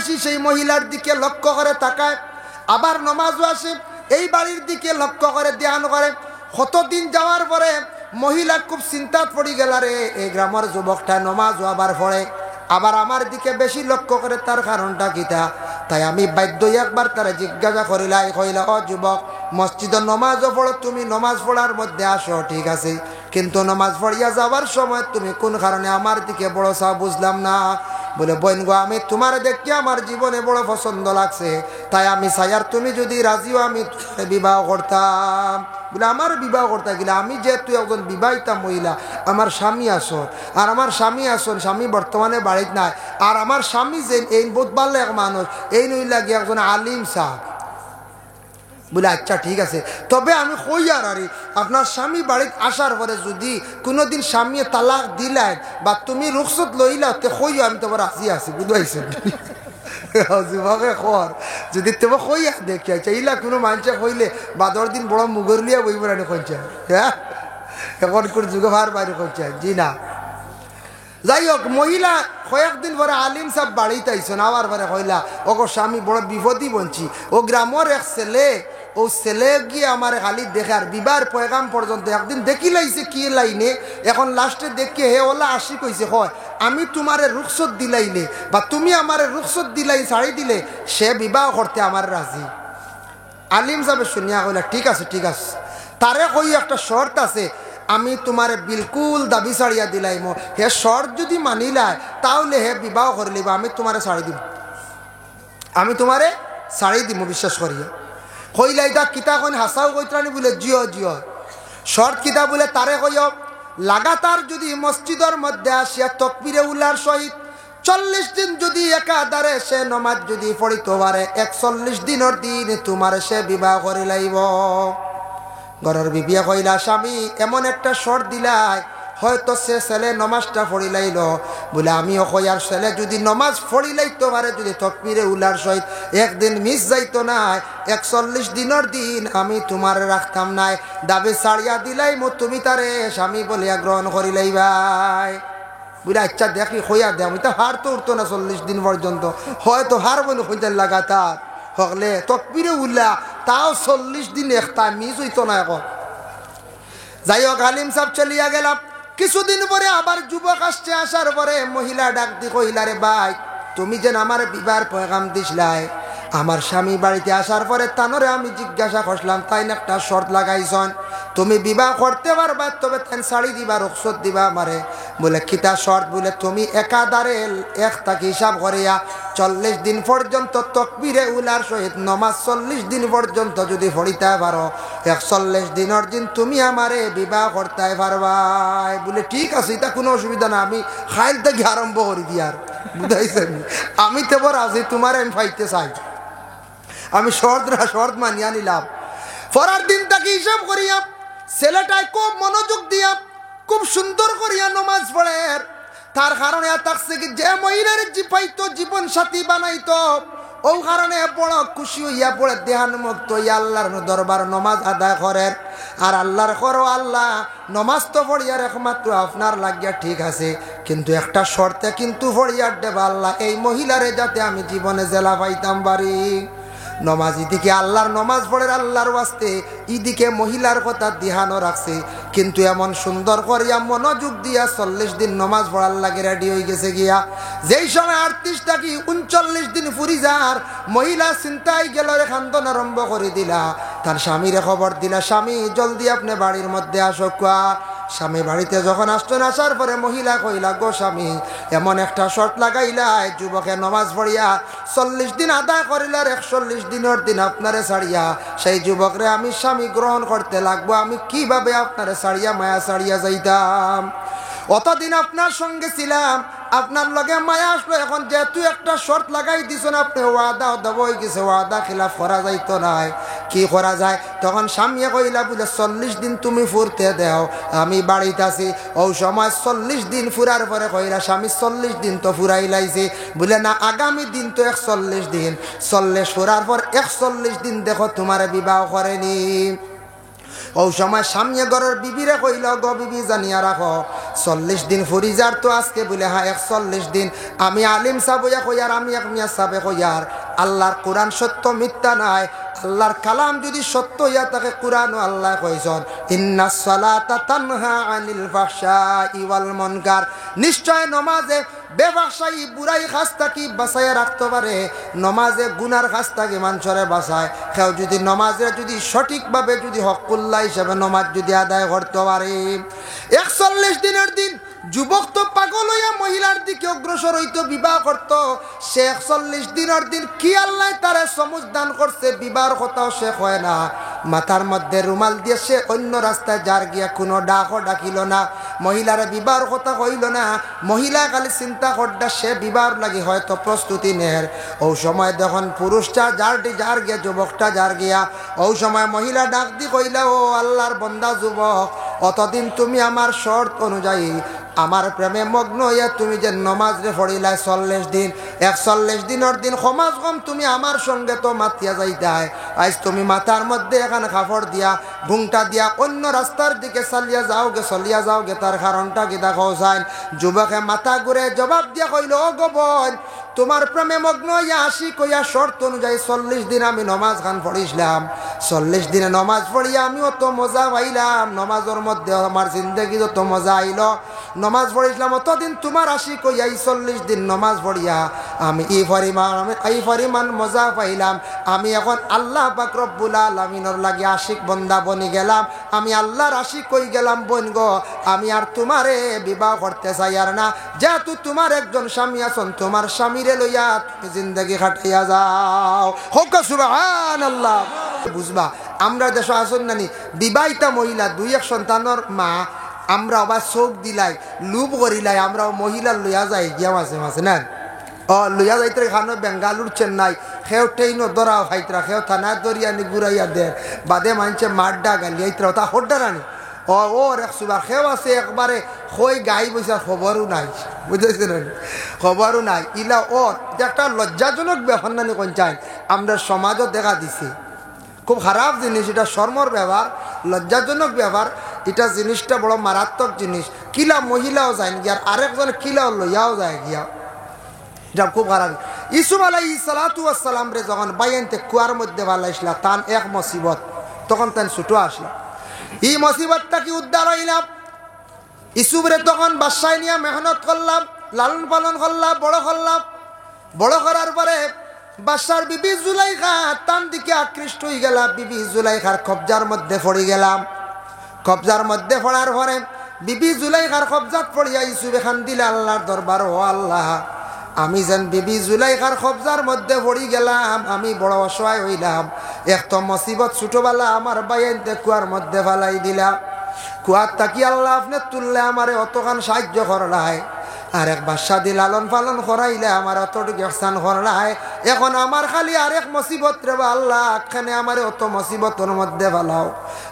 প্রতিবেশী সেই মহিলার দিকে লক্ষ্য করে তাকায়, আবার নমাজও আসে, এই বাড়ির দিকে লক্ষ্য করে ধ্যান করে। কতদিন যাওয়ার পরে মহিলা খুব চিন্তাত পড়ি গেল, রে এই গ্রামের যুবকটা নমাজও আবার পড়ে, আবার আমার দিকে বেশি লক্ষ্য করে, তার কারণটা কিতা? তাই আমি বাধ্য একবার তারা জিজ্ঞাসা করিলাই, কইলা, ও যুবক, মসজিদে নমাজও পড়ো, তুমি নমাজ পড়ার মধ্যে আসো ঠিক আছে, কিন্তু নমাজ পড়িয়া যাওয়ার সময় তুমি কোন কারণে আমার দিকে বড় চাও বুঝলাম না। বলে, বোন গো, আমি তোমার দেখি আমার জীবনে বড় পছন্দ লাগছে, তাই আমি চাই আর তুমি যদি রাজিও আমি বিবাহ করতাম। বলে, আমার বিবাহ করতে গেলে আমি যেহেতু একজন বিবাহিতা মহিলা, আমার স্বামী আসন, আর আমার স্বামী আসন, স্বামী বর্তমানে বাড়িতে নাই, আর আমার স্বামী যে এই বোধ পারলে এক মানুষ, এই নইলা গিয়ে একজন আলিম সাহেব। বলে, আচ্ছা ঠিক আছে, তবে আমি কই আর আপনার স্বামী বাড়িতে আসার পরে যদি কোনোদিন স্বামী তালাক দিলাই বা তুমি রুখসত লইলা, তে কইও আমি তোমার রাজি আছি, বুঝাইছেন? যুবকে কর, যদি তোমার কইয়া দেখি আচ্ছা, ইলা কোনো মানুষে কইলে বাদর দিন বড় মুগরলিয়া বইব না কইছে, হ্যাঁ এখন কোন যুগে ভার বাইরে কইছে, জি না। যাই হোক, মহিলা কয়েকদিন পরে আলিম সাহেব বাড়িতে আইসন, আবার পরে কইলা, ও স্বামী বড় বিপদই বলছি, ও গ্রামের এক ছেলে, ও ছেলে গিয়ে আমার খালি দেখে আর বিবার পয়গাম পর্যন্ত একদিন দেখি লাইছে কি লাইনে, এখন লাস্টে দেখে হে ওলা আসি কইছে, হয় আমি তোমারে রুখসত দিলাইলে বা তুমি আমারে রুখসত দিলাই ছাড়ি দিলে সে বিবাহ করতে আমার রাজি। আলিম সাহেব শুনিয়া কইলা, ঠিক আছে ঠিক আছে, তারে কই একটা শর্ত আছে, আমি তোমারে বিলকুল দাবি ছাড়িয়া দিলাইম, হে শর্ত যদি মানিলায় তাহলে হে বিবাহ করে লিব, আমি তোমারে ছাড়ি দিব, আমি তোমারে ছাড়ি দিব বিশ্বাস করিয়া। কইলা, এটা কিতা কইন হাসাও কইতানি? বলে, জিও জিও। শর্ত কিতা? বলে, তারে কইও লাগাতার যদি মসজিদের মধ্যে আসিয়া তকবীরে উলার সহিত 40 দিন যদি একাধারে সে নমাজ যদি পড়িতে পারে, 41 দিনের দিন তোমার সে বিবাহ করে লাইব। ঘরের বিবিয়া কইলা, স্বামী এমন একটা শর্ত দিলাই, হয়তো সে ছেলে নমাজটা পড়ি লাইল। বলে, আমিও কই আর ছেলে যদি নমাজ পড়ি লাইতে পারে, যদি তকবীরে উলার সহিত একদিন মিস যাইতো না, 41 দিনের দিন আমি তোমার রাখতাম নাই, দাবি ছাড়িয়া দিলাই মো, তুমি তারে স্বামী বলিয়া গ্রহণ করি লাইবাই। বুঝলে, আচ্ছা দেখি হইয়া দে, আমি তো হার তো উঠতো না 40 দিন পর্যন্ত, হয়তো হার বলে হইতে লাগাতার হকলে তকবীরে উল্লা, তাও 40 দিন একটা মিস হইতো না এখন। যাই হোক, আলিম সাহেব চলিয়া গেলাম। কিছুদিন পরে আবার যুবক আসছে, আসার পরে মহিলা ডাক দি কইলা, রে ভাই, তুমি যেন আমার বিবাহ পয়গাম দিসলাই, আমার স্বামী বাড়িতে আসার পরে তানরে আমি জিজ্ঞাসা করলাম, তাই না একটা শর্ত লাগাইছন, তুমি বিবাহ করতে পারবা, তবে তাই শাড়ি দিবা, রুখসত দিবা আমারে। বলে, কিতা শর্ত? বলে, তুমি একাধারে একটা হিসাব করিয়া 40 দিন পর্যন্ত তকবীরে উলার সহিত নমাজ 40 দিন পর্যন্ত যদি পড়িতে পারো, 41 দিনের দিন তুমি আমারে বিবাহ করতে পারবাই। বলে, ঠিক আছে, এটা কোনো অসুবিধা না, আমি খাইল থেকে আরম্ভ করি দিয়ার, বুঝাইছেন? আমি তো বড় আছি, তোমার আমি পাইতে চাই, আমি শর্ত মানিয়া নিলাম। পরের দিন তাকে হিসাব করিয়া ছেলেটাই খুব মনোযোগ দিয়া খুব সুন্দর করিয়া নমাজ পড়ে। তার কারণে থাকছে কি, যে মহিলার পাইতো জীবন সাথী বানাইতো, ও কারণে বড় খুশি হইয়া পড়ে দেহানুমুক্ত হইয়া আল্লাহর দরবার নমাজ আদায় করেন। আর আল্লাহর করো, আল্লাহ নমাজ তো পড়িয়ার একমাত্র আপনার লাগিয়া ঠিক আছে, কিন্তু একটা শর্তে কিন্তু পড়িয়ার দেবা, আল্লাহ এই মহিলারে যাতে আমি জীবনে জেলা পাইতাম পারি। নমাজ ইদিকে আল্লাহর নমাজ পড়ে আল্লাহর ওয়াস্তে, ইদিকে মহিলার কথা ধ্যানও রাখছে, কিন্তু এমন সুন্দর করিয়া মনোযোগ দিয়া 40 দিন নমাজ পড়ার লাগে রেডি হয়ে গেছে গিয়া। যেই সময় 38 থাকি 39 দিন ফুরি যার, মহিলা চিন্তায় গেল, রে খান্দন আরম্ভ করে দিলা, তার স্বামীরে খবর দিলা, স্বামী জলদি আপনি বাড়ির মধ্যে আসো। স্বামী বাড়িতে যখন আসতেন, আসার পরে মহিলা কইলা, গো স্বামী, এমন একটা শর্ত লাগাইলাই, যুবকে নমাজ পড়িয়া 40 দিন আদায় করিলার 41 দিনের দিন আপনারে ছাড়িয়া সেই যুবকরে আমি স্বামী গ্রহণ করতে লাগবো, আমি কিভাবে আপনারে ছাড়িয়া মায়া ছাড়িয়া যাইতাম? অতদিন আপনার সঙ্গে ছিলাম, আপনার লগে মায়া আসলো, এখন যেহেতু একটা শর্ত লাগাই দিছেন, আপনি ওয়াদা দেব হয়ে গেছে, ওয়াদা খিলাফ করা যাইতো নাই, কি করা যায়? তখন স্বামী কইলা, বলে 40 দিন তুমি ফুরতে দেও, আমি বাড়িতে আছি। ও সময় 40 দিন ফুরার পরে কইলা, স্বামী 40 দিন তো ফুরাই লাইছে। বলে, না, আগামী দিন তো 41 দিন, 40 ফুরার পর 41 দিন দেখো তোমার বিবাহ করেনি। ও সময় স্বামী ঘরের বিবিরে কইল, গো বিবি জানিয়া রাখো, 40 দিন ফরিজার তো আজকে বলে হ্যাঁ 41 দিন আমি আলিম সাবয়া কইয়ার আমি এক মিয়া সাবে কইয়ার আল্লাহর কোরআন সত্য মিথ্যা নাই আল্লাহর কালাম যদি সত্য হইয়া থাকে কোরআন ও আল্লাহ কইছেন ইন্নাস সালাতা তানহা আনিল ফাহশাই ওয়াল মুনকার নিশ্চয় নমাজে বেফাহশাই বুরাই কাজ থাকি বাঁচাইয়া রাখতে পারে নমাজে গুনার কাজ থাকি মানুষরে বাঁচায় কেউ যদি নমাজে যদি সঠিকভাবে যদি হকুল্লাহ হিসেবে নমাজ যদি আদায় করতে পারে 41 দিনের দিন যুবক তো পাগল হইয়া মহিলার দিকে অগ্রসর হইতো বিবাহ করত সে 41 দিনের দিন কি আল্লাহ তারে সমুজ দান করছে বিবাহর কথাও সে হয় না মাথার মধ্যে রুমাল দিয়ে সে অন্য রাস্তায় যার গিয়া কোনো ডাকও ডাকিল না মহিলার বিবাহর কথা কইল না মহিলা খালি চিন্তা করডা সে বিবাহর লাগি হয়তো প্রস্তুতি নের ও সময় যখন পুরুষটা যার গিয়া যুবকটা যার গিয়া ও সময় মহিলা ডাক দি কইলা ও আল্লাহর বন্দা যুবক অতদিন তুমি আমার শর্ত অনুযায়ী আমার প্রেমে মগ্ন হইয়া তুমি যে নমাজ রে পড়িলাই 40 দিন 41 দিনের দিন সমাজ কম তুমি আমার সঙ্গে তো মাতিয়া যাইতাই আজ তুমি মাথার মধ্যে এখানে কাপড় দিয়া ঘুংটা দিয়া অন্য রাস্তার দিকে চলিয়া যাওগে তার কারণটা কি দেখো যায় যুবকে মাথা ঘুরে জবাব দিয়া কইল ও গো বোন তোমার প্রেমে মগ্ন হইয়া আসি কইয়া শর্ত অনুযায়ী 40 দিন আমি নমাজ খান পড়িছিলাম 40 দিনে নমাজ পড়িয়া আমিও তো মজা পাইলাম নমাজের মধ্যে আমার জিন্দগি যত মজা আইল নমাজ পড়িছিলাম অতদিন তোমার আসি কইয়া 40 দিন নমাজ পড়িয়া আমি এই পরিমাণ মজা পাইলাম আমি এখন আল্লাহ পাক রব্বুল আলামিনের লাগি আশিক বন্দা বনি গেলাম আমি আল্লাহর আশিক কই গেলাম বোন গো আমি আর তোমারে বিবাহ করতে চাই আর না যেহেতু তোমার একজন স্বামী আছেন তোমার স্বামীরে লইয়া তুমি জিন্দগি কাটাইয়া যাও হোক সুবহানাল্লাহ বুঝবা আমরা দেশ আসন নানি বিবাহিতা মহিলা 2-1 সন্তানের মা আমরা আবার চোখ দিলাই লুপ করিলাই আমরা মহিলার লইয়া যাই গিয়া মাঝে মাঝে না লইয়া যাইতে খানো বেঙ্গালুর চেন্নাই খেও ট্রেন দরাও হাইতরা খেও থানা দরিয়া নি ঘুরাইয়া দে বাদে মানছে মাড্ডা গালিয়াইতরা তা হড্ডারানি ও একবার খেও আছে একবারে খই গাই বইসার খবরও নাই বুঝতেছেন খবরও নাই ইলা একটা লজ্জাজনক ব্যাপার নানি কোন চাই আমরা সমাজও দেখা দিছি খুব খারাপ জিনিস এটা শর্মর ব্যবহার লজ্জাজনক ব্যবহার এটা জিনিসটা বড় মারাত্মক জিনিস কিলা মহিলাও যায় গিয়া আরেকজন কিলাও লইয়াও যায় গিয়া এটা খুব খারাপ ইসুফ আলাইহিস সালাতু ওয়াস সালাম রে যখন বাইনতে কুয়ার মধ্যে বালাইছিলা তান এক মুসিবত তখন তান ছুটো আসলো এই মুসিবতটা কি উদ্ধার হইলাম ইসুফ রে তখন বাদশাহ নিয়ে মেহনত করলাম লালন পালন করলাম বড় করার পরে বাদশার বিবি জুলাইখা তার দিকে আকৃষ্ট হয়ে গেলাম বিবি জুলাইখার কবজার মধ্যে পড়ে গেলাম কবজার মধ্যে পড়ার পরে বিবি জুলাইখার কবজাত পড়িয়া ইসুফ এখান দিলে আল্লাহর দরবার ও আল্লাহ আমি যেন বিবি জুলাইখার কবজার মধ্যে পড়ে গেলাম আমি বড় অসহায় হইলাম এক তো মুসিবত ছোটবেলা আমার বাইনতে কুয়ার মধ্যে ফালাই দিলা কুয়ার তাকি আল্লাহ আপনি তুললে আমারে অতখান সাহায্য করলাই আর এক বাদশা দি লালন পালন করাইলে আমার অতটুকু ihsan করলাই এখন আমার খালি আরেক মুসিবত রে আল্লাহ এখানে আমারে অত মুসিবতের মধ্যে ফেলাও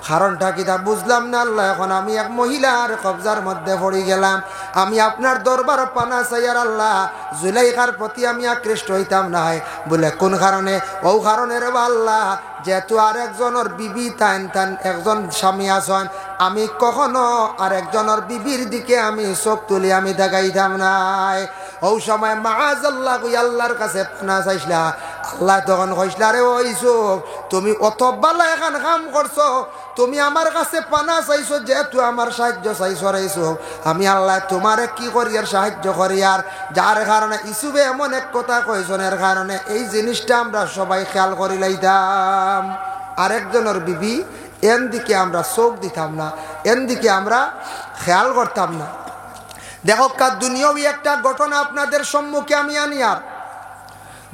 কারণটা কি তা বুঝলাম না আল্লাহ এখন আমি এক মহিলার কবজার মধ্যে পড়ে গেলাম আমি আপনার দরবার পানা চাই আর আল্লাহ জুলাইখার প্রতি আমি আকৃষ্ট হইতাম না বলে কোন কারণে ও কারণে রে আল্লাহ যেহেতু আরেকজনের বিবি তান একজন স্বামী আছেন আমি কখনো আরেকজনের বিবির দিকে আমি চোখ তুলি আমি দেখাইতাম নাই ও সময় মাআযাল্লাহ কই আল্লাহর কাছে পানা চাইছিলা আল্লাহ তখন কইছিলা রে ও ইউসুফ তুমি অত ভালো এখন কাম করছো তুমি আমার কাছে পানা চাইছো যেহেতু আমার সাহায্য চাইছো রে ইউসুফ আমি আল্লাহ তোমারে কি করি আর সাহায্য করি আর যার কারণে ইউসুফে এমন এক কথা কইছেন এর কারণে এই জিনিসটা আমরা সবাই খেয়াল করি লাইতাম আরেকজনের বিবি এন দিকে আমরা চোখ দিতাম না এন দিকে আমরা খেয়াল করতাম না দেখো দুনিয়াবি একটা ঘটনা আপনাদের সম্মুখে আমি আনি আর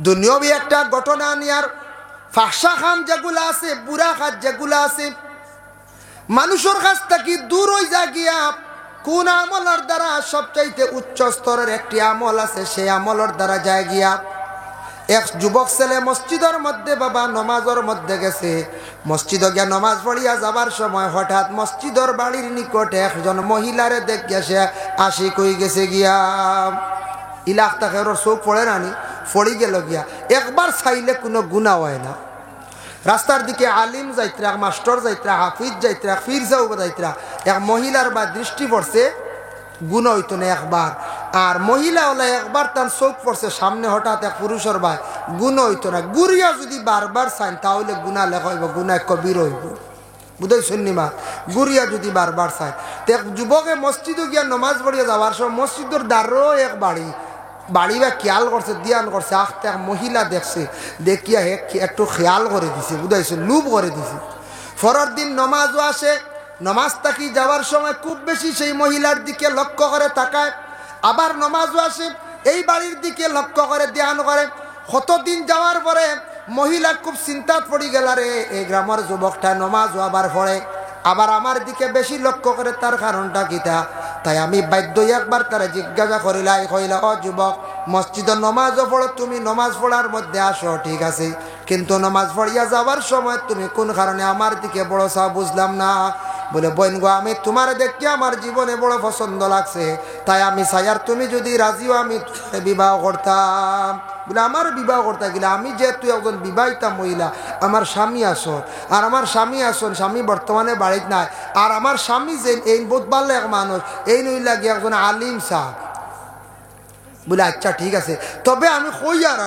দুনিয়াবি একটা ঘটনা আনি আর ফাহশা খান যেগুলা আছে বুড়া খাত যেগুলা আছে মানুষের কাছ থেকে দূর হয়ে যা গিয়া কোন আমলের দ্বারা সবচাইতে উচ্চ স্তরের একটি আমল আছে সেই আমলের দ্বারা যায় গিয়া এক যুবক ছেলে মসজিদের মধ্যে বাবা নমাজের মধ্যে গেছে মসজিদে গিয়া নমাজ পড়িয়া যাবার সময় হঠাৎ মসজিদের বাড়ির নিকটে একজন মহিলারে দেখ গেছে আশিক হয়ে গেছে গিয়া ইলাক তাকে চোখ পড়ে রানি পড়ি গেল গিয়া একবার চাইলে কোনো গুনাহ হয় না রাস্তার দিকে আলিম যাইত্রা মাস্টার যাইত্রা হাফিজ যাইত্রা ফির যাও যাইত্রা এক মহিলার বা দৃষ্টি পড়ছে গুণ হইতো না একবার। আর মহিলা হলে একবার তার চোখ পড়ছে সামনে হঠাৎ এক পুরুষের ভাই, গুণ হইতো না। গুড়িয়া যদি বারবার চান তাহলে গুণা লেখা হইব, গুণা কবির হইব। বুঝাইছেন নিমা? গুড়িয়া যদি বারবার চায় তো এক যুবকে মসজিদে গিয়া নমাজ পড়িয়া যাওয়ার সময় মসজিদের দ্বারও এক বাড়ি বা খেয়াল করছে, দিয়ান করছে, আখতে এক মহিলা দেখছে, দেখিয়া হে একটু খেয়াল করে দিছে, বুঝাইছে, লুপ করে দিছে। পরের দিন নমাজও আসে, নমাজ থাকি যাওয়ার সময় খুব বেশি সেই মহিলার দিকে লক্ষ্য করে তাকায়। আবার নমাজও আসে, এই বাড়ির দিকে লক্ষ্য করে ধ্যান করে। কতদিন যাওয়ার পরে মহিলা খুব চিন্তাত পড়ি গেল, রে এই গ্রামের যুবকটা নমাজও আবার পড়ে, আবার আমার দিকে বেশি লক্ষ্য করে, তার কারণটা কিতা? তাই আমি বাধ্য একবার তারা জিজ্ঞাসা করিলাই, কইলা, ও যুবক, মসজিদের নমাজও পড়ো তুমি, নমাজ পড়ার মধ্যে আসো ঠিক আছে, কিন্তু নমাজ পড়িয়া যাওয়ার সময় তুমি কোন কারণে আমার দিকে বড় চাও বুঝলাম না। বলে, বোন গো, আমি তোমার দেখি আমার জীবনে বড় পছন্দ লাগছে, তাই আমি চাই আর তুমি যদি রাজিও আমি বিবাহ করতাম। বলে, আমার বিবাহ করতে গেলে আমি যেহেতু একজন বিবাহিতা মহিলা, আমার স্বামী আসন, আর আমার স্বামী আসন, স্বামী বর্তমানে বাড়িতে নাই, আর আমার স্বামী যে এই বোধ পারলে এক মানুষ, এই নইলা গিয়ে একজন আলিম সাহেব। বলে, আচ্ছা ঠিক আছে, তবে আমি কই আর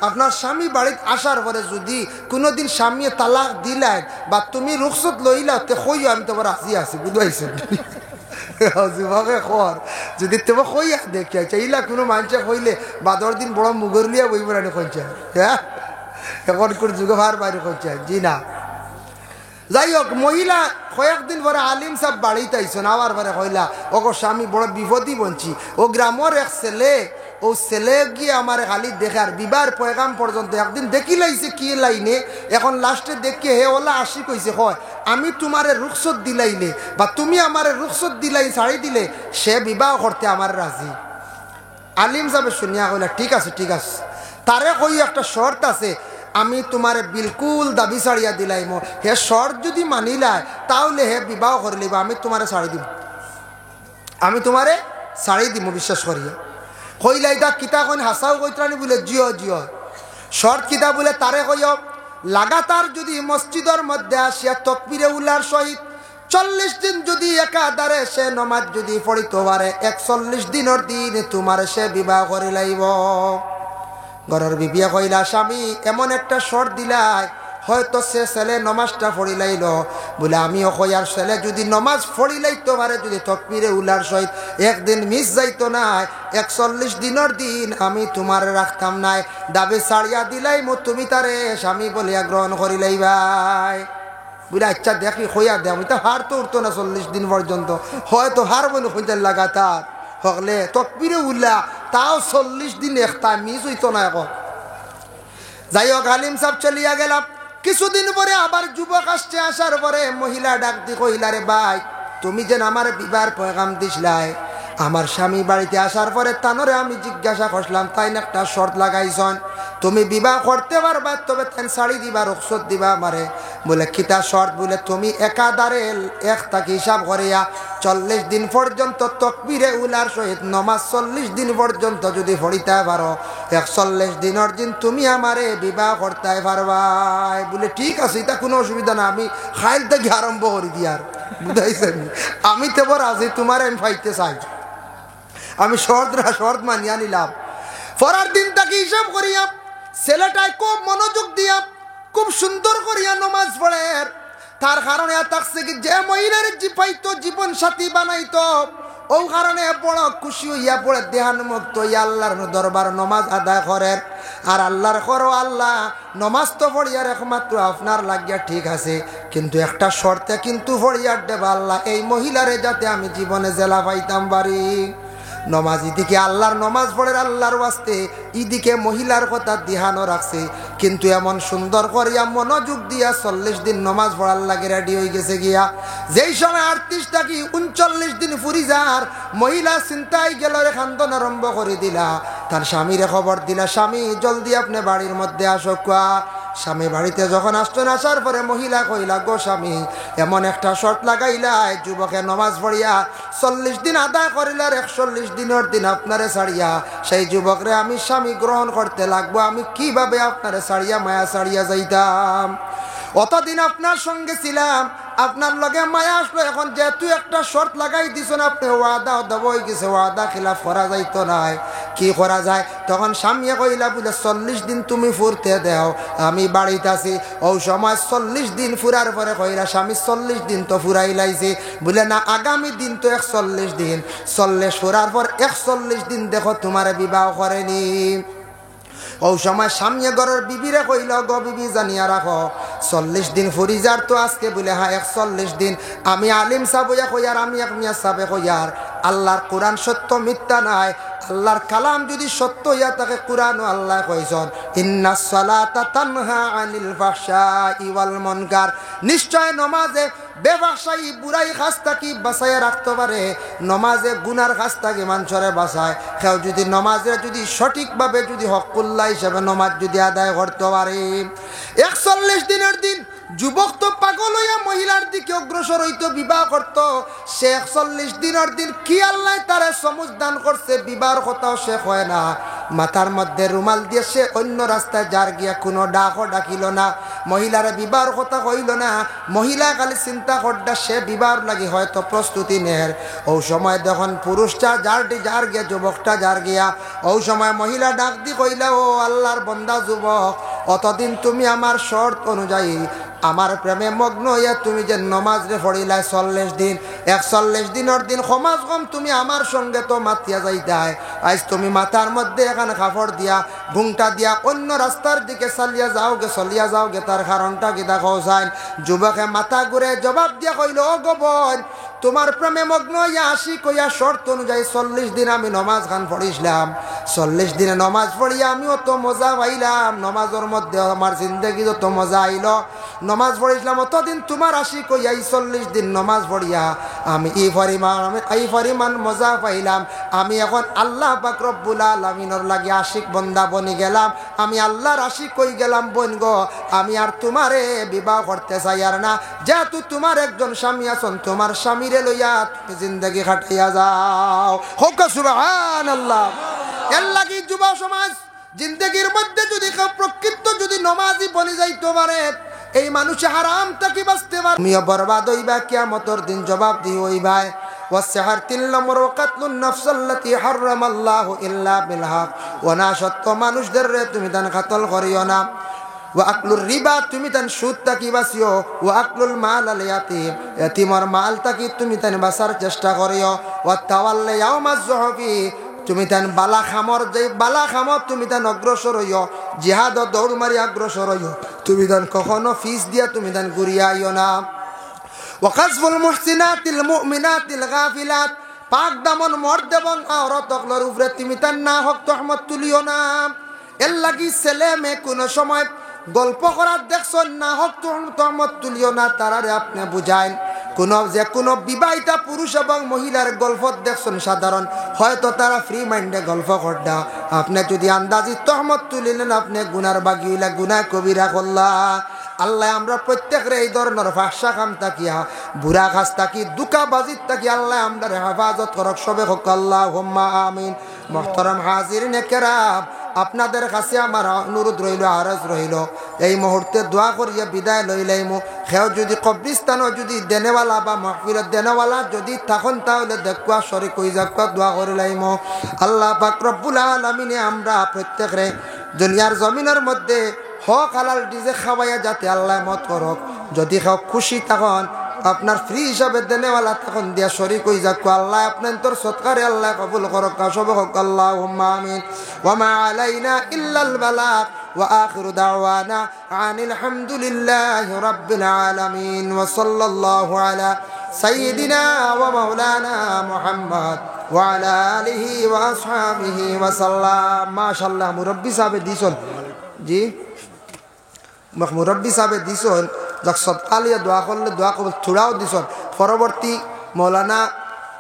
আপনার স্বামী বাড়িতে আসার পরে যদি কোনোদিন স্বামী তালাক দিলাই বা তুমি রুখসত লইলা তে কইও আমি তোমার রাজি আছি, বুঝাইছেন? যুবকে খর যদি তোমার কইয়া দেখিয়া চাইলা কোনো মানুষে কইলে বাদর দিন বড় মুগরলিয়া বই বেড়ানি কইছে, হ্যাঁ এখন কোন যুগে ভার বাইরে কইছে, জি না। যাই হোক, মহিলা কয়েকদিন পরে আলিম সাহেব বাড়িতে আইসন, আবার পরে কইলা, ও গো স্বামী বড় বিপদই বঞ্চি, ও গ্রামের এক ছেলে, ও ছেলে গিয়ে আমার খালি দেখে আর বিবার পয়গাম পর্যন্ত একদিন দেখি লাইছে কি লাইনে, এখন লাস্টে দেখে হে ওলা আসি কইছে, হয় আমি তোমারে রুখসত দিলাইলে বা তুমি আমারে রুখসত দিলাই ছাড়ি দিলে সে বিবাহ করতে আমার রাজি। আলিম সাহেব শুনিয়া কইলা, ঠিক আছে ঠিক আছে, তারে কই একটা শর্ত আছে, আমি তোমার বিলকুল দাবি ছাড়িয়া দিলাইম, হে শর্ত যদি মানিলায় তাহলে হে বিবাহ করে লিব, আমি তোমারে ছাড়ি দিব, আমি তোমারে ছাড়ি দিব বিশ্বাস করিয়া। কইলাই দা কিতা কইন হাসাও কইত্রানি? বলে, জিও জিও। শর্ত কিতা? বলে, তারে কইও লাগাতার যদি মসজিদের মধ্যে আসিয়া তকবীরে উলার সহিত 40 দিন যদি একাধারে সে নমাজ যদি পড়িতে পারে, 41 দিনের দিন তোমার সে বিবাহ করে লাইব। ঘরের বিবিয়া কইলা, স্বামী এমন একটা শর্ত দিলাই, হয়তো সে ছেলে নমাজটা পড়ি লাইল। বলে, আমিও কই আর ছেলে যদি নমাজ পড়ি লাইতে পারে, যদি তকবীরে উলার সহিত একদিন মিস যাইতো না, 41 দিনের দিন আমি তোমার রাখতাম নাই, দাবি ছাড়িয়া দিলাই মো তুমি তারে স্বামী বলিয়া গ্রহণ করি লাইবাই। বলে, আচ্ছা দেখি কইয়া দে, আমি তো হার তো উঠতো না 40 দিন পর্যন্ত, হয়তো হার বলে কইতে লাগাতার হকলে তকবীরে উল্লা তাও 40 দিন একটা মিস হইতো না এখন। যাই হোক, আলিম সাহেব চলিয়া গেলাম। কিছুদিন পরে আবার যুবক আসছে, আসার পরে মহিলা ডাক দি কইলা, রে ভাই, তুমি যেন আমার বিবাহ পয়গাম দিসলাই, আমার স্বামী বাড়িতে আসার পরে তানরে আমি জিজ্ঞাসা করলাম, তাই না একটা শর্ত লাগাইছন, তুমি বিবাহ করতে পারবা, তবে তাই শাড়ি দিবা, রুখসত দিবা আমারে। বলে, কিতা শর্ত? বলে, তুমি একাধারে একটা হিসাব করিয়া 40 দিন পর্যন্ত তকবীরে উলার সহিত নমাজ 40 দিন পর্যন্ত যদি পড়িতে পারো, 41 দিনের দিন তুমি আমারে বিবাহ করতে পারবাই। বলে, ঠিক আছে, এটা কোনো অসুবিধা না, আমি খাইল থেকে আরম্ভ করি দিয়ার, বুঝাইছেন? আমি তো বড় আছি, তোমার আমি পাইতে চাই, আমি শর্ত মানিয়া নিলাম। পরের দিন তাকে হিসাব করিয়া ছেলেটাই খুব মনোযোগ দিয়া খুব সুন্দর করিয়া নমাজ পড়ে। তার কারণে থাকছে কি, যে মহিলার পাইতো জীবন সাথী বানাইতো, ও কারণে বড় খুশি হইয়া পড়ে দেহানুমুক্ত হইয়া আল্লাহর দরবার নমাজ আদায় করেন। আর আল্লাহর করো, আল্লাহ নমাজ তো পড়িয়ার একমাত্র আপনার লাগিয়া ঠিক আছে, কিন্তু একটা শর্তে কিন্তু পড়িয়ার দেবা, আল্লাহ এই মহিলারে যাতে আমি জীবনে জেলা পাইতাম পারি। নমাজ ইদিকে আল্লাহর নমাজ পড়ে আল্লাহর ওয়াস্তে, ইদিকে মহিলার কথা ধ্যানও রাখছে, কিন্তু এমন সুন্দর করিয়া মনোযোগ দিয়া 40 দিন নমাজ পড়ার লাগে রেডি হয়ে গেছে গিয়া। যেই সময় 38 থাকি 39 দিন ফুরি যার মহিলা চিন্তায় গেল, রে খান্দন আরম্ভ করে দিলা, তার স্বামীরে খবর দিলা, স্বামী জলদি আপনি বাড়ির মধ্যে আসো। স্বামী বাড়িতে যখন আসতেন, আসার পরে মহিলা কইলা, গো স্বামী, এমন একটা শর্ত লাগাইলাই, যুবকে নমাজ পড়িয়া 40 দিন আদায় করিলার 41 দিনের দিন আপনারে ছাড়িয়া সেই যুবকরে আমি স্বামী গ্রহণ করতে লাগবো, আমি কিভাবে আপনারে ছাড়িয়া মায়া ছাড়িয়া যাইতাম? অতদিন আপনার সঙ্গে ছিলাম, আপনার লগে মায়া আসলো, এখন যেহেতু একটা শর্ত লাগাই দিছেন আপনি, ওয়াদা দেব হয়ে গেছে, ওয়াদা খিলাফ করা যাইতো নাই, কি করা যায়? তখন স্বামীয়ে কইলা বলে 40 দিন তুমি ফুরতে দেও, আমি বাড়িতে আছি। ও সময় 40 দিন ফুরার পরে কইরা স্বামী 40 দিন তো ফুরাই লাইছে, বলে না আগামী দিন তো 41 দিন, 40 ফুরার পর 41 দিন দেখো তোমার বিবাহ করেনি। ও সময় স্বামী ঘরের বিবিরে কইল, গো বিবি জানিয়া রাখো 40 দিন ফুরি যার তো আজকে, বলে হ্যাঁ 41 দিন। আমি আলিম সাবইয়া কইয়ার, আমি এক মিয়া সাবে কইয়ার, আল্লাহর কোরআন সত্য মিথ্যা নাই, আল্লাহর কালাম যদি সত্য হইয়া থাকে, কোরআন ও আল্লাহ কইছেন ইন্নাস সালাতা তানহা আনিল ফাহশাই ওয়াল মুনকার, নিশ্চয় নমাজে বেবাসাই বুড়াই কাজ থাকি বাঁচাইয়া রাখতে পারে, নমাজে গুনার কাজ থাকি মানুষরে বাঁচায়। কেউ যদি নমাজে যদি সঠিকভাবে যদি হকুল্লাহ হিসেবে নমাজ যদি আদায় করতে পারে, 41 দিনের দিন যুবক তো পাগল হইয়া মহিলার দিকে অগ্রসর হইতো, বিবাহ করত। সে 41 দিনের দিন কি আল্লাহ তারে সমুজ দান করছে, বিবাহর কথাও সে হয় না, মাথার মধ্যে রুমাল দিয়ে সে অন্য রাস্তায় যার গিয়া কোনো ডাকও ডাকিল না, মহিলার বিবাহর কথা কইল না, মহিলা খালি চিন্তা করডা সে বিবাহ লাগি হয়তো প্রস্তুতি নের। ও সময় দেখুন পুরুষটা যার গিয়া যুবকটা যার গিয়া, ও সময় মহিলা ডাক দি কইলা, ও আল্লাহর বন্দা যুবক, অতদিন তুমি আমার শর্ত অনুযায়ী আমার প্রেমে মগ্ন হইয়া তুমি যে নমাজ রে পড়িলাই 40 দিন, 41 দিনের দিন সমাজ কম তুমি আমার সঙ্গে তো মাতিয়া যাইতাই, আজ তুমি মাথার মধ্যে এখানে কাপড় দিয়া ঘুংটা দিয়া অন্য রাস্তার দিকে চলিয়া যাওগে, তার কারণটা কি দেখো যায়? যুবকে মাথা ঘুরে জবাব দিয়া কইল, ও গোবর, তোমার প্রেমে মগ্ন হইয়া আসি কইয়া শর্ত অনুযায়ী 40 দিন আমি নমাজ খান পড়িছিলাম, 40 দিনে নমাজ পড়িয়া আমিও তো মজা পাইলাম, নমাজের মধ্যে আমার জিন্দগি যত মজা আইল, নমাজ পড়িছিলাম অতদিন তোমার আসি কইয়া 40 দিন নমাজ পড়িয়া আমি এই পরিমাণ মজা পাইলাম। আমি এখন আল্লাহ পাক রব্বুল আলামিনের লাগি আশিক বন্দা বনি গেলাম, আমি আল্লাহর আশিক কই গেলাম, বোন গো আমি আর তোমারে বিবাহ করতে চাই আর না, যেহেতু তোমার একজন স্বামী আছেন, তোমার স্বামীরে লইয়া তুমি জিন্দগি কাটাইয়া যাও। হোক সুবহানাল্লাহ। এর লাগি যুব সমাজ জিন্দগির মধ্যে যদি কেউ প্রকৃত যদি নমাজি বনি যাইতে পারে, এই মানুষে হারাম থাকি বাঁচতে পারে, তুমিও বরবাদ হইবা, কিয়ামতের দিন জবাব দি হইবা। ওয়াসসাহার 3 নম্বর কাতলুন নাফসাল্লাতী হারামাল্লাহু ইল্লা বিল হক, ওনা সত্য মানুষদের তুমি দান কাতল করিও না। ওয়া আকলুর রিবা, তুমি তান সুদ থাকি বাঁচিও। ওয়া আকলুল মাল আল ইয়াতীম, ইয়াতীমর মাল থাকি তুমি তান বাঁচার চেষ্টা করিও। ওয়া তাওয়াল্লি ইয়াউমাজ যুহফি, তুমি তান বালা খামর যে বালা খামর তুমি তান অগ্রসর হইও, জিহাদ দৌড় মারি অগ্রসর হইও, তুমি তান কখনো ফিস দিয়া তুমি তান ঘুরিয়া আইও না। ওয়া কাযফুল মুহসিনাতিল মুমিনাতিল গাফিলাত, পাক দামন মর্দ এবং আওরাত অকলর উপরে তুমি তান না হক তহমত তুলিও না। এর লাগি ছেলে মেয়ে কোনো সময় গল্প করার দেখছেন না হক তহমত তুলিও না, তারারে আপনি বুঝাইন। যে কোনো বিবাহিতা পুরুষ এবং মহিলার গল্প দেখছেন সাধারণ, হয়তো তারা ফ্রি মাইন্ডে গল্প করডা, আপনি যদি আন্দাজি তহমত তুলিলেন আপনি গুনার বাগি হইলা, গুনা কবিরা করলা। আল্লাহ আমরা প্রত্যেকের এই ধরনের ফাহশা কাম তাকিয়া বুড়া কাজ তাকি দুকাবাজিত তাকি আল্লাহ আমরা হেফাজত করক, সবে হোক আল্লাহুম্মা আমিন। মুহতারাম হাজিরিনে কেরাম, আপনাদের কাছে আমার অনুরোধ রইল, আরজ রইল, এই মুহূর্তে দোয়া করিয়া বিদায় লইলাইমু। সেও যদি কবরিস্তানও যদি দেনেওয়ালা বা মাহফিলত দেনেওয়ালা যদি থাকুন, তাহলে দেখুয়া শরীক হয়ে যাকুয়া দোয়া করিলাইমু। আল্লাহ পাক রব্বুল আলামিনে আমরা প্রত্যেকরে দুনিয়ার জমিনের মধ্যে হক হালাল ডিজে খাওয়াইয়া যাতে আল্লাহ মত করক। যদি কেউ খুশি তখন আপনার ফ্রি হিসাবে দেনেওয়ালা তখন দিয়া শরীক হয়ে যাক, আল্লাহ আপনার তোর সৎকারে আল্লাহ কবুল করক, সব হোক আল্লাহুম্মা আমিন। ওয়া মা আলাইনা ইল্লাল বালাগ, ওয়া আখিরু দাওয়ানা আনিল হামদুলিল্লাহি রাব্বিল আলামিন। ওয়া সাল্লাল্লাহু আলা সাইয়্যিদিনা ওয়া মাওলানা মুহাম্মদ ওয়া আলা আলিহি ওয়া আসহাবিহি ওয়া সাল্লাম। মাশাআল্লাহ, মুরব্বি সাহেব দিছন, জি মুরব্বি সাহেব দিছন, যাক সৎকালিয়া দোয়া করলে দোয়া কবুল থোড়াও দিছন। পরবর্তী মৌলানা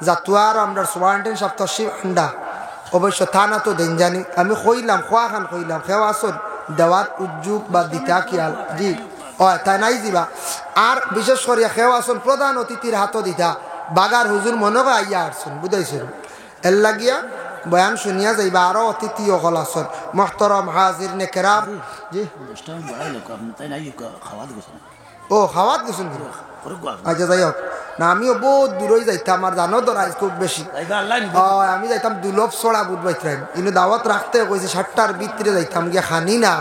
জাতুয়ার আমরা সোয়ান্টেন সপ্তশী আন্ডা অবশ্য থানা তো দেন জানি, আমি কইলাম খোয়া খান কইলাম খেওয়া আসন দেওয়ার উদ্যোগ বা দিতা কিয়াল, জি ও তাই নাই দিবা। আর বিশেষ করিয়া খেওয়া আসন প্রধান অতিথির হাত দিতা বাগার হুজুর মনোগা আইয়া আসছেন, বুঝাইছেন। এর লাগিয়া বয়ান শুনিয়া যাইবা। আরো অতিথি অকল আসন মুহতারাম হাজির নে কেরাম, জি ও খাওয়াত গেছেন। আচ্ছা যাই হোক না, আমিও বহুত দূরই যাইতাম, আর জানো তো রাইজ খুব বেশি। আমি যাইতাম দুলভ ছড়া বুধ বাইতাম, কিন্তু দাওয়াত রাখতে কইছে 7টার ভিতরে যাইতাম, গিয়ে খানি না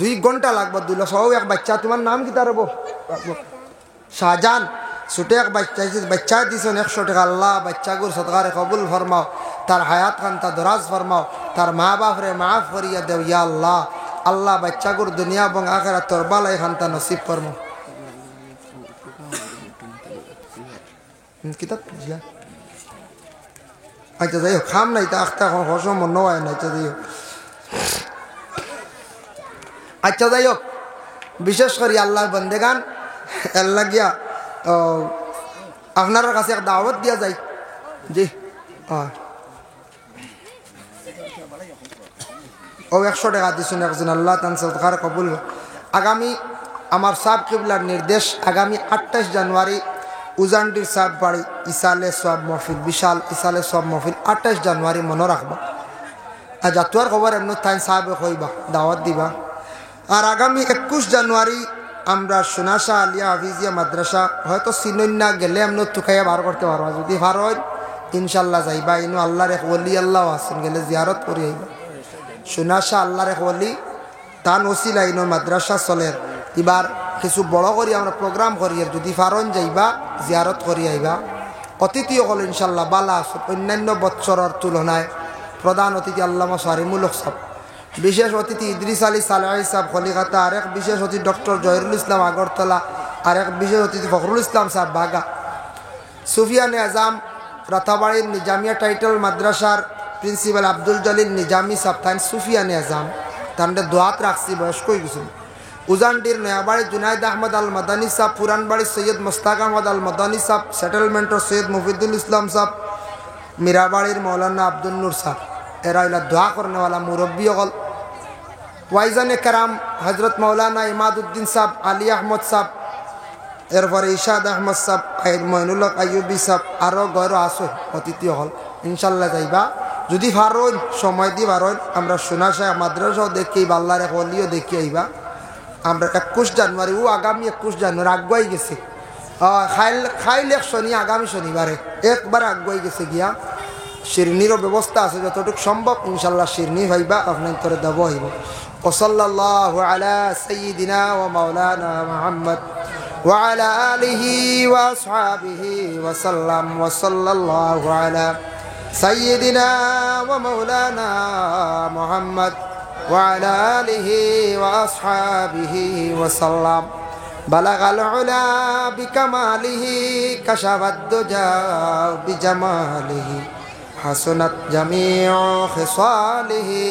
2 ঘন্টা লাগবে। দুলভ সহ এক বাচ্চা, তোমার নাম কি? তার শাহজাহান, ছোট এক বাচ্চা, বাচ্চা দিছেন 100 টাকা। আল্লাহ বাচ্চাগুর সদকারে কবুল ফরমাও, তার হায়াত খানটা দরাজ ফরমাও, তার মা বাপরে মাফ করিয়া দেও ইয়া আল্লাহ। আল্লাহ বাচ্চাগুর দুনিয়া এবং আখিরাত তোর বালাই খানটা নসিব ফরমাও। কিতাব আচ্ছা যাই হোক, খাম নাই তা আখতা হসম মনে হয় না। আচ্ছা যাই হোক, আচ্ছা যাই হোক, বিশেষ করে আল্লাহর বন্দেগান এর লাগিয়া আপনার কাছে এক দাওয়াত দিয়া যায়। জি ও 100 টাকা দিচ্ছেন একজন, আল্লাহ তান সদকার কবুল। আগামী আমার সাব কিবলার নির্দেশ, আগামী 28 জানুয়ারি উজানডির সাহেব বাড়ি ইসালে সব মহফিল, বিশাল ইসালে সব মহফিল 28 জানুয়ারি মনে রাখবা। আর জাতুয়ার খবর এমন তাই সাহেবে কইবা, দাওয়াত দিবা। আর আগামী 21 জানুয়ারি আমরা সোনাশা আলিয়া হাফিজিয়া মাদ্রাসা, হয়তো সিনন্যা গেলে এমন তুকাইয়া বার করতে পারবা, যদি বার হয় ইনশাল্লাহ যাইবা। ইনু আল্লাহর এক ওলি আল্লাহ আসেন, গেলে জিয়ারত করে আইবা। সোনাশা আল্লাহর এক ওলি, তান ওসিলা ইনো মাদ্রাসা চলের। এবার কিছু বড় করি আমরা প্রোগ্রাম করি, যদি ফারন যাইবা জিয়ারত করি আইবা। অতিথি হল ইনশাল্লাহ বালা অন্যান্য বৎসরের তুলনায় প্রধান অতিথি আল্লামা সারিমুল হক সাহেব, বিশেষ অতিথি ইদ্রিস আলী সালেহী সাহেব কলিকাতা, আরেক বিশেষ অতিথি ডক্টর জহিরুল ইসলাম আগরতলা, আরেক বিশেষ অতিথি ফখরুল ইসলাম সাহেব বাগা, সুফিয়ান আজম রাতাবাড়ির নিজামিয়া টাইটেল মাদ্রাসার প্রিন্সিপাল আব্দুল জলিল নিজামি সাহেব, তাই সুফিয়ান আজম তান্ডে দোয়াত রাখছি, বয়স্ক হয়ে গেছেন। উজানডির নয়াবাড়ি জুনাইদ আহমদ আল মাদানী সাহেব, পুরানবাড়ি সৈয়দ মোস্তাক আহমদ আল মাদানী সাহেব, সেটেলমেন্টর সৈয়দ মুফিদুল ইসলাম সাহেব, মীরাবাড়ির মৌলানা আব্দুল নূর সাহেব, এরা ইলা দোয়া করনেওয়ালা মুরব্বী হল। ওয়াইজানে কারাম হজরত মৌলানা ইমাদুদ্দিন সাহেব, আলী আহমদ সাহেব, এরপরে ইশাদ আহমদ সাহেব, মইনুল হক আইয়ুবী সাহেব, আরও গৌর আসো অতিথি হল। ইনশাল্লাহ যাইবা, যদি পারোন সময় দিয়ে পারোন। আমরা সোনাশা মাদ্রাসাও দেখি, বাল্লার এক অলিও দেখি আইবা। আমরা 21 জানুয়ারি, ও আগামী 21 জানুয়ারি আগুয়াই গেছে। খাইল এক শনি, আগামী শনিবারে একবার আগুয়াই গেছে গিয়া। শিরনিরও ব্যবস্থা আছে যতটুকু সম্ভব, ইনশাল্লাহ শিরনি ভাইবা আপনার তোরে দেব হইব। ওসল্লাল্লাহু আলা সাইয়্যিদিনা ওয়া মাওলানা মুহাম্মদ ওয়া আলা আলিহি ওয়া আসহাবিহি ওয়া সাল্লাম। ওয়া সাল্লাল্লাহু আলা সাইয়্যিদিনা ওয়া মাওলানা মুহাম্মদ ওয়া আলা আলিহি ওয়া আসহাবিহি ওয়া সাল্লাম। বালাগাল উলা বিকামালিহি কাশাফাদ দুজা বিজামালিহি হাসনাত জামিউ খিসালিহি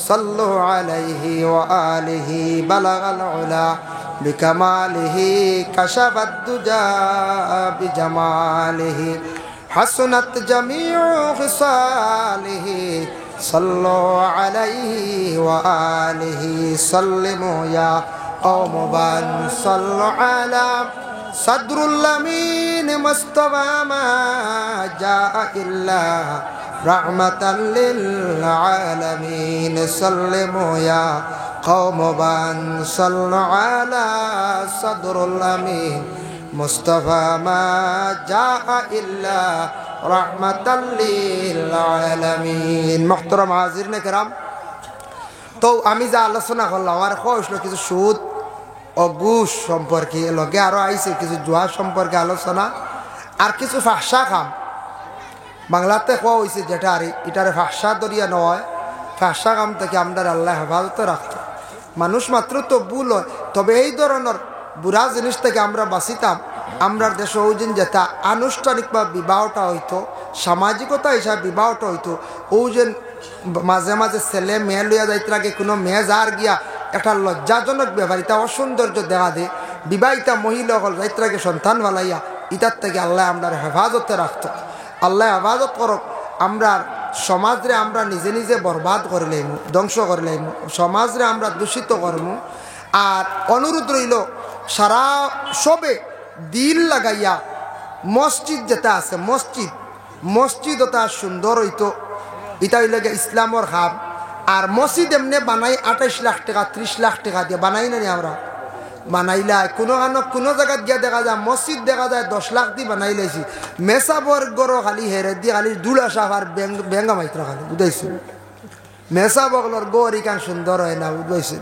সাল্লু আলাইহি ওয়া আলিহি। বালাগাল উলা বিকামালিহি কাশাফাদ দুজা বিজামালিহি হাসনাত জামিউ খিসালিহি সাল্লু আলাইহি ওয়া আলিহি। সাল্লিমু ইয়া কওম বান সাল্লু আলা সদরুল আমিন মুস্তাফা মা জাআ ইল্লা রাহমাতাল লিল আলামিন। সাল্লিমু ইয়া কওম বান সাল্লু আলা সদরুল আমিন মুস্তাফা মা জাআ ইল্লা রাহমাতাল লিল আলামিন। মুহতারাম হাজিরিন কিরাম, তো আমি যা আলোচনা করলাম আর কইছিল কিছু সুদ ও ঘুষ সম্পর্কে, লগে আরো আইছে কিছু জুয়া সম্পর্কে আলোচনা, আর কিছু ফাহসা কাম বাংলাতে কোয়া হয়েছে, যেটা আর এটারে ফাহসা দরিয়া নয়। ফাহসা কাম থেকে আমরা আল্লাহ হেফাজতে রাখতো। মানুষ মাত্র তো ভুল হয়, তবে এই ধরনের বুড়া জিনিস থেকে আমরা বাঁচিতাম। আমরা দেশে ওই দিন যেটা আনুষ্ঠানিকভাবে বিবাহটা হইতো, সামাজিকতা হিসাবে বিবাহটা হইতো, ওই যে মাঝে মাঝে ছেলে মেয়ে লইয়া যাইতে লাগে, কোনো মেয়ে যার গিয়া একটা লজ্জাজনক ব্যাপার, এটা অসৌন্দর্য দেখা দে। বিবাহিতা মহিলা হল যাইতে লাগে সন্তান ভালাইয়া, ইটার থেকে আল্লাহ আমরা হেফাজতে রাখতো। আল্লাহ হেফাজত করক। আমরা সমাজরে আমরা নিজে নিজে বরবাদ করে লাইম, ধ্বংস করে লাইম, সমাজরে আমরা দূষিত করমু। আর অনুরোধ রইল সারা সবে দিল লাগাইয়া মসজিদ যেটা আছে, মসজিদ ওটা সুন্দর হইতো। এটা হইল ইসলামর খাম। আর মসজিদ এমনি বানাই 28 লাখ টাকা 30 লাখ টাকা দিয়ে বানাই না আমরা। বানাইলাই কোনো জায়গাত গিয়া দেখা যায় মসজিদ দেখা যায় 10 লাখ দি বানাই লাইছি মেসাবর গরো খালি হেরে দি খালি দুলা সাহার বেঙ্গা মাইত্রা খালি বুঝাইছি মেসাবগলর গর ইকান সুন্দর হয় না বুঝাইছি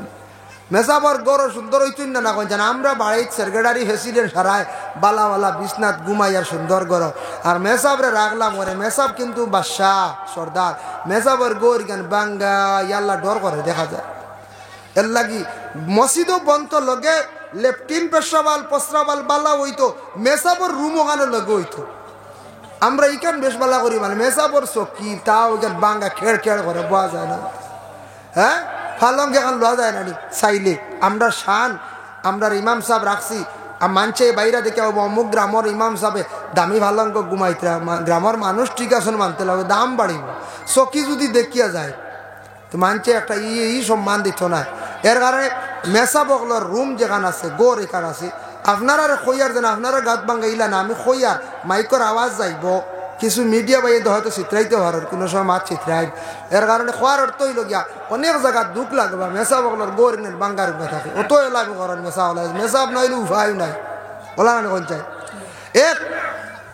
মেসাবর গরো সুন্দর হইতুন না কোন জানা আমরা বাড়িত সেরগেডারি ফেসিলেন সারায় বালা বিছনাত ঘুমাই আর সুন্দর গরো আর মেসাবরে রাখলাম ওরে মেসাব কিন্তু বাদশাহ সর্দার মেসাবর গর ইকান বাঙ্গা ইয়াল্লা ডর করে দেখা যায় এর লাগি মসজিদও বন্ধ লগে লেফটিন পেশাবাল পসরাবাল বালা হইতো মেসাবর রুম ওখানে লগে হইতো আমরা ইকান বেশ বালা করি মানে মেসাবর চকি তাও ইকান বাঙ্গা খেড় করে বোয়া যায় না হ্যাঁ ফালঙ্গে এখন লওয়া যায় না চাইলে আমরা শান আমরা ইমাম সাহেব রাখছি মানছে বাইরা দেখে অমুক গ্রামের ইমাম সাহেবে দামি ফালঙ্গ ঘুমাইতে গ্রামের মানুষ ঠিক আছে মানতে লাগবে দাম বাড়িব চকি যদি দেখিয়া যায় তো মানছে একটা সম্মান দিত না এর কারণে মেসা বগলর রুম যেখানে আছে গোর এখানে আছে আপনারা খইয়ার যেন আপনারা গাত ভাঙ্গা ইলা না আমি খইয়ার মাইকর আওয়াজ যাইব কিছু মিডিয়া বাইয়ে হয়তো চিত্রাইতে পারেন কোনো সময় মাছ চিত্রাই এর কারণে খোয়ার অর্থ হইল গিয়া অনেক জায়গা দুঃখ লাগবে মেসা বগলর গোর বাঙ্গার রূপে থাকে অত লাগবে করেন মেসা ওলা মেসাব নইলে উপায় নাই ওলা না কোন চাই এক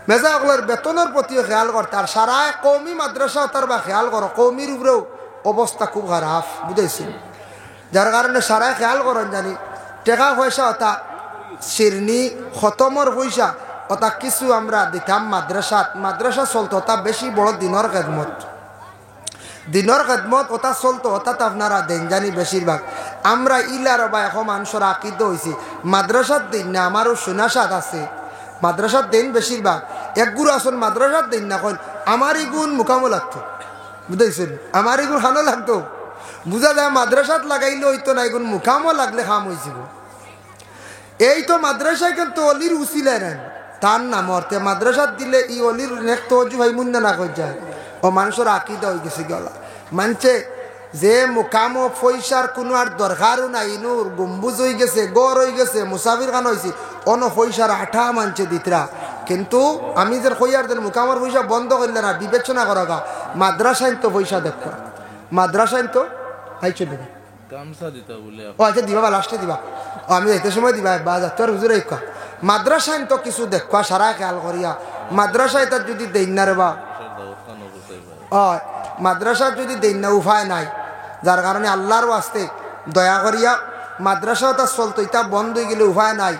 মেসা বগলর বেতনের প্রতিও খেয়াল করতে আর সারা কৌমি মাদ্রাসা তার বা খেয়াল করো কৌমির উপরেও অবস্থা খুব খারাপ বুঝাইছি যার কারণে সারাই খেয়াল করেন জানি টাকা পয়সা অতা শিরনি খতমর পয়সা অতা কিছু আমরা দিতাম মাদ্রাসা চলতো ওটা বেশি বড় দিনের খেদমত ওটা চলতো ওটাতে আপনারা দেন জানি বেশিরভাগ আমরা ইলার বা এখন মানুষের আকিদ হয়েছি মাদ্রাসার দিন না আমারও সুনাসাদ আছে মাদ্রাসার দিন বেশিরভাগ একগুলো আসন মাদ্রাসার দিন না কন আমারই গুণ মুখামো লাগতো বুঝাইছেন আমার এগুলো খানো লাগতো বুঝা যায় মাদ্রাসাত লাগাইলে হইতো না এগুলো মুখামো লাগলে খাম হয়েছিল এই তো মাদ্রাসায় কিন্তু অলির উচিলে নেন তার নাম অর্থে মাদ্রাসাত দিলে ই অলির নেক তো ভাই মুন্ড না কই যায় ও মানুষের আকিদা হয়ে গেছে গলা মানছে যে মুখামো পয়সার কোনো আর দরকারও নাই ইনুর গম্বুজ হয়ে গেছে গড় হয়ে গেছে মুসাফির খান হয়েছে অন পয়সার আঠা মানছে দিতরা কিন্তু আমি যে কইয়ার দেন মুকামর পয়সা বন্ধ করলে না বিবেচনা করা গা মাদ্রাসায় তো পয়সা দেখো মাদ্রাসায় তো আইছো দিবা গামছা দিতা বলে ও আচ্ছা দিবা বা লাস্টে দিবা ও আমি এত সময় দিবা বাজার তোর হুজুর ইকা মাদ্রাসায় তো কিছু দেখবা সারা খেয়াল করিয়া মাদ্রাসায় তার যদি দেন না রে বা ও মাদ্রাসা যদি দেন না উপায় নাই যার কারণে আল্লাহর ওয়াস্তে দয়া করিয়া মাদ্রাসাও তার চলতো এটা বন্ধ হয়ে গেলে উপায় নাই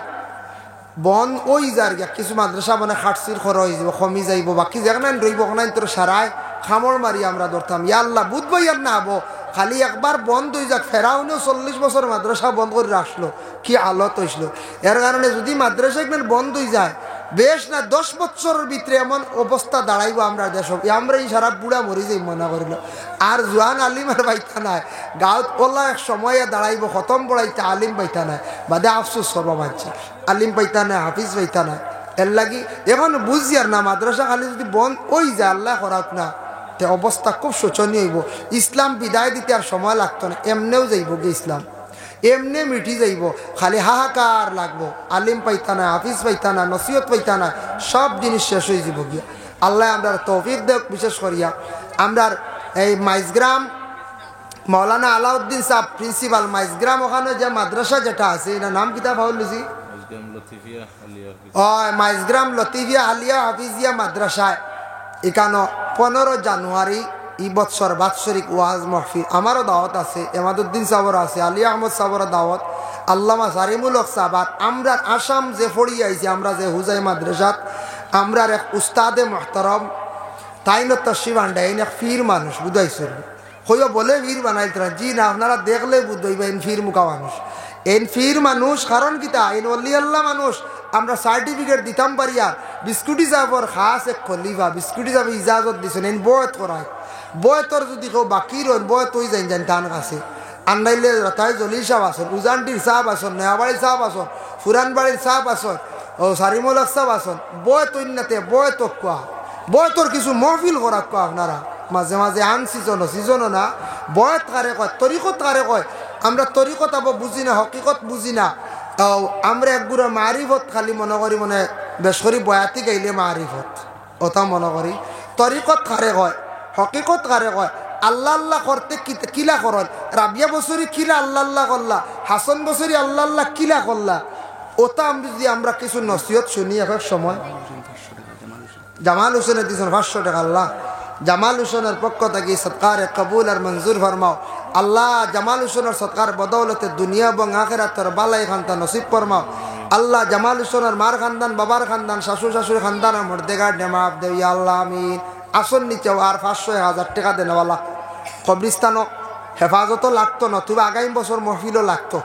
বন ওই যার গিয়া কিছু মাদ্রাসা মানে খাটসির খরচ হয়ে যাব কমি যাইব বাকি যেখানে রইব ওখানে তোর সারায় খামড় মারি আমরা ধরতাম ইয়া আল্লাহ বুধবাই আর না হবো খালি একবার বন্ধ হয়ে যাক ফেরাউনেও 40 বছর মাদ্রাসা বন্ধ করে রাখলো কি আলত হয়েছিল এর কারণে যদি মাদ্রাসা একবার বন্ধ হয়ে যায় বেশ না 10 বছরের ভিতরে এমন অবস্থা দাঁড়াইব আমরা দেশ আমরা এই সারা বুড়া মরি যাই মনে করিল আর জোয়ান আলিম আর পাইতা নাই গাঁত ওলা এক সময়ে দাঁড়াইব খতম পড়াইতে আলিম পাইতা নাই বাদে আফসোস সর্ব মানছি আলিম পাইতা নাই হাফিজ পাইতা নাই এর লাগি এখন বুঝি আর না মাদ্রাসা খালি যদি বন্ধ ওই যায় আল্লাহ করাত না তে অবস্থা খুব শোচনীয় হইব ইসলাম বিদায় দিতে আর সময় লাগতো না এমনেও যাইব গে ইসলাম এমনি মিটি যাইব খালি হাহাকার লাগবো আলিম পাইতা না হাফিজ পাইতা না নসিহত পাইতা না সব জিনিস শেষ হয়ে যাব গিয়া আল্লাহ আমরা তৌফিক দেখ বিশেষ করিয়া আমরা এই মাইজগ্রাম মৌলানা আলাউদ্দিন সাহেব প্রিন্সিপাল মাইজগ্রাম ওখানে যে মাদ্রাসা যেটা আছে এটা নাম কিতা পাওয়া লুছি মাইজগ্রাম লতিফিয়া আলিয়া হাফিজিয়া মাদ্রাসায় এখানে 15 জানুয়ারি এই বৎসর বাৎসরিক ওয়াজ মাহফিল আমারও দাওয়াত আছে এমাদুদ্দিন সাহর আছে আলী আহমদ সাহর দাওয়াত আল্লামা সারিমুল হক সাহাবাত আমরা আসাম যে পড়ি আইছি আমরা যে হুজাই মাদ্রাসাত আমরার এক উস্তাদে মোহতারম তাইন তশরিফ আনডা এই এক ফির মানুষ বুঝাইছিল কইও বলে ফির বানাইল জি না আপনারা দেখলে বুঝইবা এন ফির মুখা মানুষ এন ফির মানুষ কারণ কিতা এন অলি আল্লাহ মানুষ আমরা সার্টিফিকেট দিতাম পারি আর বিস্কুটি সাহেবর খাস এক খলিফা বিস্কুটি সাহেব ইজাজত দিছেন এন বয়ত করায় বয়তর যদি কেউ বাকি রন বয়ত হয়ে যান যান তার কাছে আন্দাইলে রতাই জলিল সাহেব আসন উজানটির সাহেব আসন নেয়াবাড়ির সাহেব আসন ফুরানবাড়ির সাহেব আসন ও সারিমুল হক সাহেব আসন বয়ত অন্যতে বয়ত কোয়া বয়তর কিছু মহফিল করা কোয়া আপনারা মাঝে মাঝে আন সিজনও না বয়ত কারে কয় তরিকত কারে কয় আমরা তরিকত আবার বুঝি না হকিকত বুঝি না আমরা একগুড়া মারিফত খালি মনে করি মানে বেশ করি বয়াতি গাইলে মারিফত ওটা মনে করি তরিকত কারে কয় হকিকত কারে কয় আল্লাহ আল্লাহ করতে কিলা করল, রাবিয়া বছরই কিলা আল্লাহ আল্লাহ করলা, হাসান বছরই আল্লাহ আল্লাহ কিলা করলা। ওটা আমি যদি আমরা কিছু নসিহত শুনি এক সময়, জামাল হোসেনের দিয়েছেন 500 টাকা। আল্লাহ জামাল হোসেনের পক্ষ থেকে সৎকারে কবুল আর মঞ্জুর ফরমাও। আল্লাহ জামাল হোসেনের সৎকার বদৌলতে দুনিয়া এবং আখিরাতের বালাই খানদান নসিব ফরমাও। আল্লাহ জামাল হোসেনের মার খানদান, বাবার খানদান, শাশুড় শাশুড়ি খানদানের মর্দেগার নেমাব দেব ইয়া আল্লাহ আমিন। আসন নিচেও আর 500-1000 টাকা দেনওয়ালা। কবরিস্তানও হেফাজতও লাগতো না, তবে আগামী বছর মহফিলও লাগতো।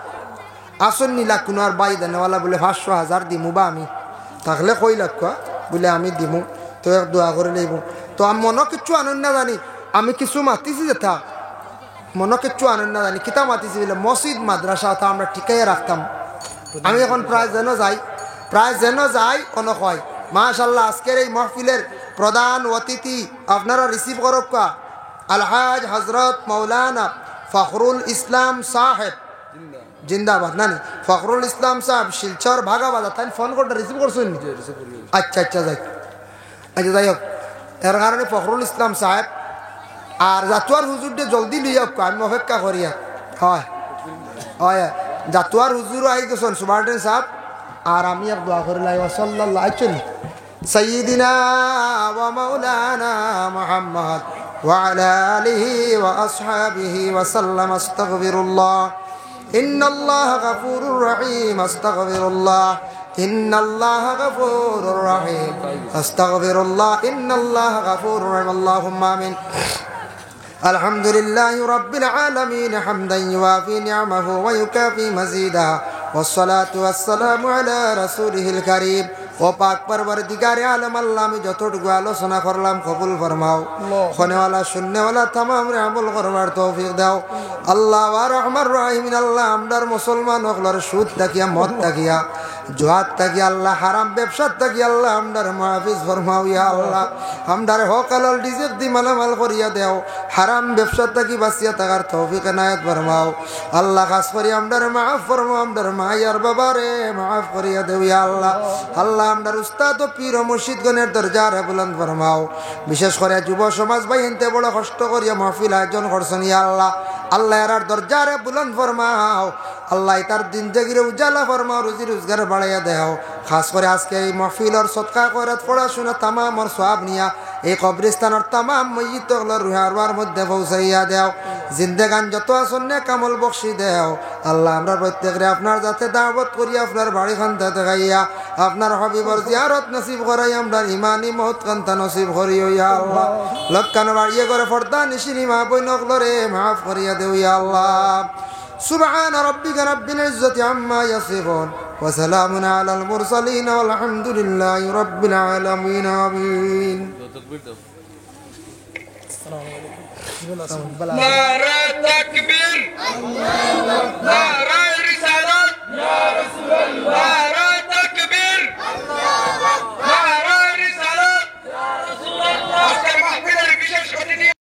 আসন নিলা কোনো আর বাই দেনওয়ালা বলে 500-1000 দিমু বা আমি থাকলে কই লাগতো বলে আমি দিমু, তো এক দোয়া করে লইব। তো আমি মনে কিচ্ছু আনন্দ না জানি, আমি কিছু মাতিছি যেটা মনে কিচ্ছু আনন্দ না জানি কিতা মাতিছি বলে মসজিদ মাদ্রাসা তা আমরা ঠিকাই রাখতাম। আমি এখন প্রায় যেন যাই কোনো কয় মাশাআল্লাহ আজকের এই মাহফিলের প্রধান অতিথি আপনারা রিসিভ করব কা আলহাজ হজরত মৌলানা ফখরুল ইসলাম সাহেব জিন্দাবাদ। নানি ফখরুল ইসলাম সাহেব শিলচর ভাগাবাদ, তাই ফোন করতে রিসিভ করছেন? আচ্ছা যাই হোক, এর কারণে ফখরুল ইসলাম সাহেব আর জাতুয়ার হুজুরটা জলদি লইয়া আমি অপেক্ষা করিয়া। হয় জাতুয়ার হুজুরও আই গেছেন সুবার্টেন সাহেব, আর আমি এক দোয়া করে লাই সাল্লাল্লাহু আলাইহি সাইয়্যিদিনা ওয়া মাওলানা মুহাম্মদ ওয়া আলা আলিহি ওয়া আসহাবিহি ওয়া সাল্লাম। আস্তাগফিরুল্লাহ ইন্নাল্লাহা গাফুরুর রহিম। আস্তাগফিরুল্লাহ ইন্নাল্লাহা গাফুরুর রহিম। আস্তাগফিরুল্লাহ ইন্নাল্লাহা গাফুরুর রহিম। আল্লাহুম্মা আমিন। আলহামদুলিল্লাহি রাব্বিল আলামিন হামদান ইউয়াফি নি'মাহু ওয়া ইউকাফি মাজিদা ওয়াসসালাতু ওয়াসসালামু আলা রাসূলিহিল কারীম। ও পাক পরবর্তীকারে আলম আল্লাহ, আমি যতটুকু আলোচনা করলাম কবুল ফরমাও। খনেওয়ালা শূন্যওয়ালা তামাম রে আমল করবার তৌফিক দাও আল্লাহ। ওয়া রহমান রহিমিন আল্লাহ, আমদার মুসলমান হকলার সুদ তাকিয়া মদ তাকিয়া জুয়াত তাকিয়া আল্লাহ হারাম ব্যবসা তাকিয়া আল্লাহ আমদার মাহফিজ ফরমাও ইয়া আল্লাহ। আমদার হক হালাল রিজিক দি মালামাল করিয়া দেও, হারাম ব্যবসা তাকি বাঁচিয়া থাকার তৌফিক এনায়েত ফরমাও আল্লাহ। খাস করি আমদার মাফ ফরমাও, আমদার মায়ার বাবারে মাফ করিয়া দেও ইয়া আল্লাহ। আল্লাহ আমদার উস্তাদ ও পীর ও মুর্শিদগণের দরজারে বুলন্দ ফরমাও। বিশেষ করে যুব সমাজ ভাই এনতে বড় কষ্ট করিয়া মাহফিল আয়োজন করছেন ইয়া আল্লাহ। আল্লাহ এর দরজারে বুলন্দ ফরমাও আল্লাহ, তার জিন্দেগির উজালা ফরমাও, রুজি রোজগার বাড়াইয়া দেও। খাস করে আজকে এই মাহফিলর সদকা করাত পড়াশোনা তামাম ওর সওয়াব নিয়া এই কবরস্থানের তামাম মইয়িত হলো রুহারওয়ার মধ্যে পৌঁছাইয়া দেও। জিন্দেগান যত আসন্নে কামল বখশি দেও আল্লাহ। আমরা প্রত্যেকরে আপনার যাতে দাওয়াত করি, আপনার বাড়ি খান্তা দেখাইয়া আপনার হবিবর জিয়ারত নসিব করাই, আমরা ইমানি মহৎ কান্তা নসিব করিও ইয়া আল্লাহ। লক্কান বাড়িয়ে করে ফর্দা নিশিনি মা বই নকলরে মাফ করিয়া দেও ইয়া আল্লাহ। সুবহান রাব্বিকা রাব্বিল ইজ্জাতি আম্মা ইয়াসিফুন ওয়া সালামুন আলাল মুরসালিন ওয়ালহামদুলিল্লাহি রাব্বিল আলামিন। আমিন। নারা তাকবীর, নারা রিসালাত।